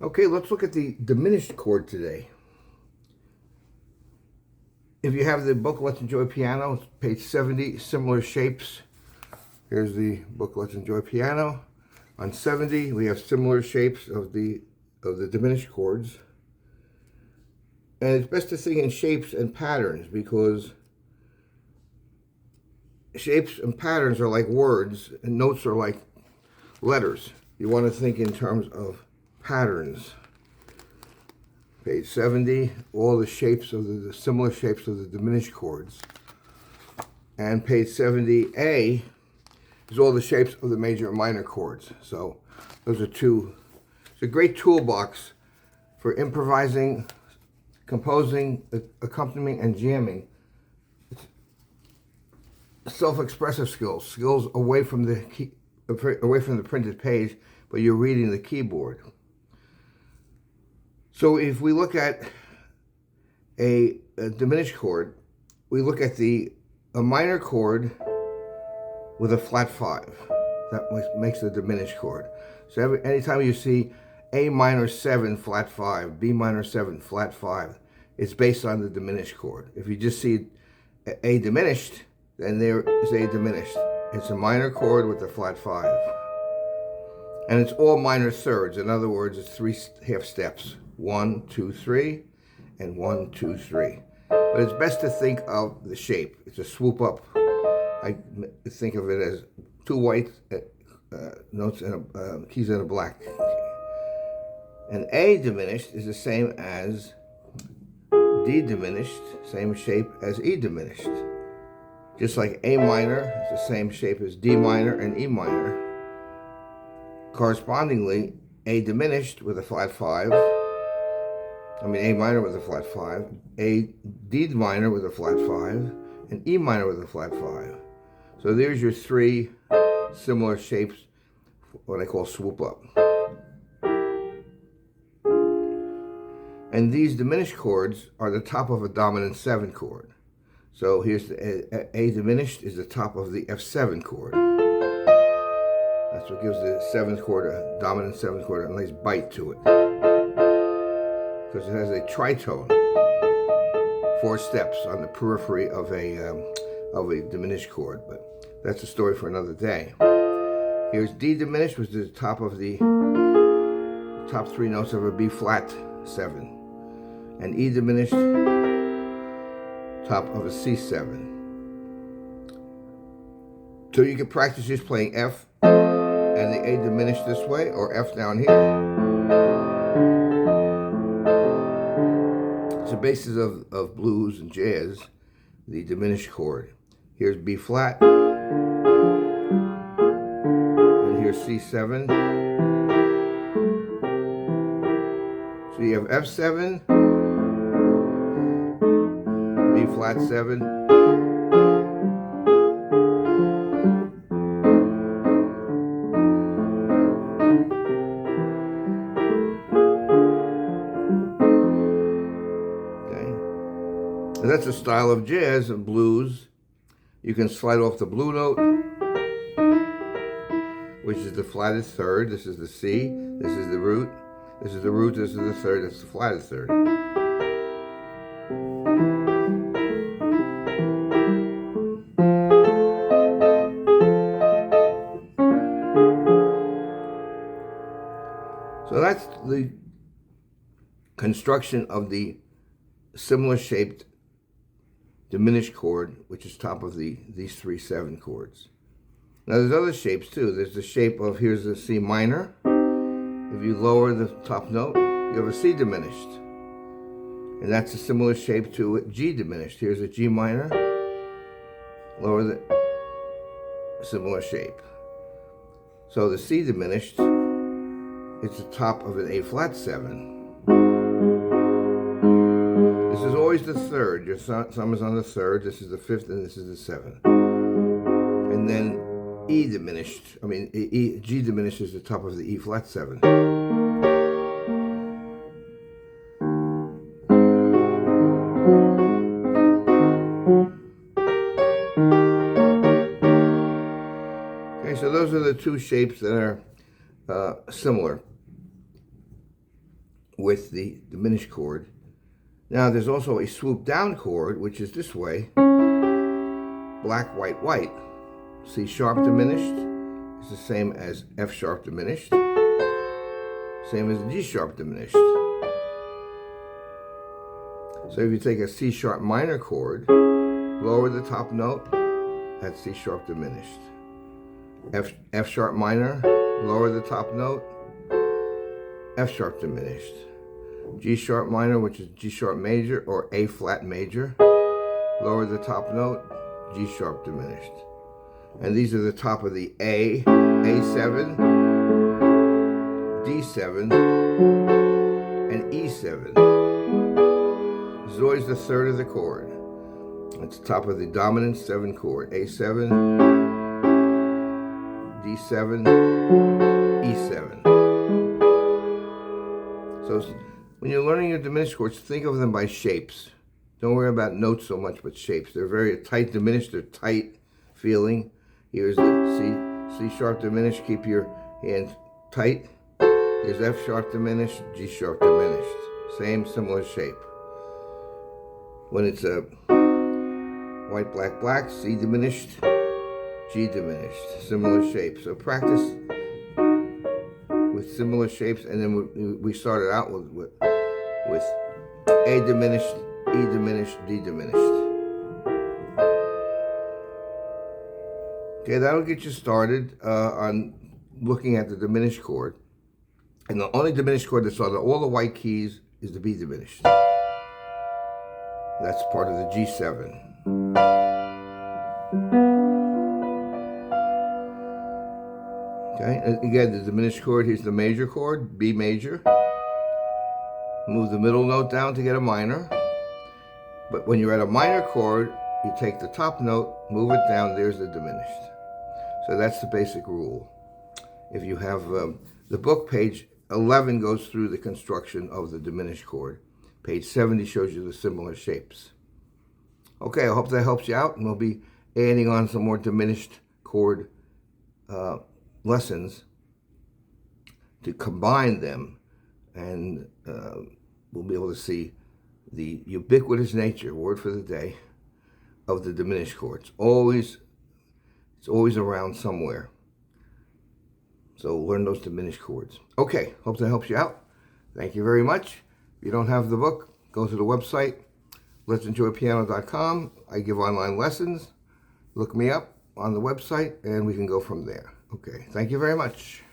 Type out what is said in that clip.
Okay, let's look at the diminished chord today. If you have the book Let's Enjoy Piano, it's page 70, similar shapes. Here's the book Let's Enjoy Piano. On 70, we have similar shapes of the diminished chords. And it's best to think in shapes and patterns because shapes and patterns are like words and notes are like letters. You want to think in terms of patterns. Page 70, all the shapes of the similar shapes of the diminished chords. And page 70A is all the shapes of the major and minor chords. So those are two. It's a great toolbox for improvising, composing, accompanying, and jamming. Self-expressive skills away from the printed page, but you're reading the keyboard. So if we look at a diminished chord, we look at a minor chord with a flat 5. That makes the diminished chord. So anytime you see A minor 7 flat 5, B minor 7 flat 5, it's based on the diminished chord. If you just see A diminished, then there is A diminished. It's a minor chord with a flat 5. And it's all minor thirds. In other words, it's 3 half steps. 1, 2, 3, and 1, 2, 3. But it's best to think of the shape. It's a swoop up. I think of it as 2 white notes and keys and a black. And A diminished is the same as D diminished, same shape as E diminished. Just like A minor is the same shape as D minor and E minor. Correspondingly, A diminished with a flat 5, A minor with a flat 5, A D minor with a flat 5, and E minor with a flat 5. So there's your 3 similar shapes, what I call swoop up. And these diminished chords are the top of a dominant 7 chord. So here's the A diminished is the top of the F7 chord. That's what gives the 7th chord, a dominant 7th chord, a nice bite to it. Because it has a tritone, 4 steps on the periphery of a diminished chord. But that's a story for another day. Here's D diminished, which is the top of the top 3 notes of a B flat 7. And E diminished, top of a C7. So you can practice just playing F and the A diminished this way, or F down here. It's the basis of blues and jazz, the diminished chord. Here's B flat, and here's C7. So you have F7, B flat 7, and that's a style of jazz and blues. You can slide off the blue note, which is the flatted third. This is the C. This is the root. This is the root. This is the third. This is the flatted third. So that's the construction of the similar shaped diminished chord, which is top of these 3 7 chords. Now there's other shapes too. There's the shape of, here's the C minor. If you lower the top note, you have a C diminished. And that's a similar shape to a G diminished. Here's a G minor. Lower the similar shape. So the C diminished, it's the top of an A flat 7. This is always the third. Your thumb is on the third. This is the 5th, and this is the 7th. And then E diminished. G diminished is the top of the E flat 7. Okay, so those are the 2 shapes that are similar. with the diminished chord. Now there's also a swoop down chord, which is this way, black, white, white. C sharp diminished is the same as F sharp diminished, same as G sharp diminished. So if you take a C sharp minor chord, lower the top note, that's C sharp diminished. F sharp minor, lower the top note, F sharp diminished. G sharp minor, which is G sharp major or A flat major, lower the top note, G sharp diminished. And these are the top of the A7, D7, and E7. This is always the third of the chord. It's the top of the dominant 7 chord, A7, D7, E7. So when you're learning your diminished chords, think of them by shapes. Don't worry about notes so much, but shapes. They're very tight diminished, they're tight feeling. Here's the C sharp diminished, keep your hand tight. Here's F sharp diminished, G sharp diminished. Same, similar shape. When it's a white, black, black, C diminished, G diminished, similar shape. So practice with similar shapes, and then we started out with A diminished, E diminished, D diminished. Okay, that'll get you started on looking at the diminished chord. And the only diminished chord that's on all the white keys is the B diminished. That's part of the G7. Okay, and again, the diminished chord, here's the major chord, B major. Move the middle note down to get a minor. But when you're at a minor chord, you take the top note, move it down, there's the diminished. So that's the basic rule. If you have the book, page 11 goes through the construction of the diminished chord. Page 70 shows you the similar shapes. Okay, I hope that helps you out, and we'll be adding on some more diminished chord lessons to combine them, and we'll be able to see the ubiquitous nature, word for the day, of the diminished chords. It's always around somewhere. So learn those diminished chords. Okay, hope that helps you out. Thank you very much. If you don't have the book, go to the website, let'senjoypiano.com. I give online lessons. Look me up on the website, and we can go from there. Okay, thank you very much.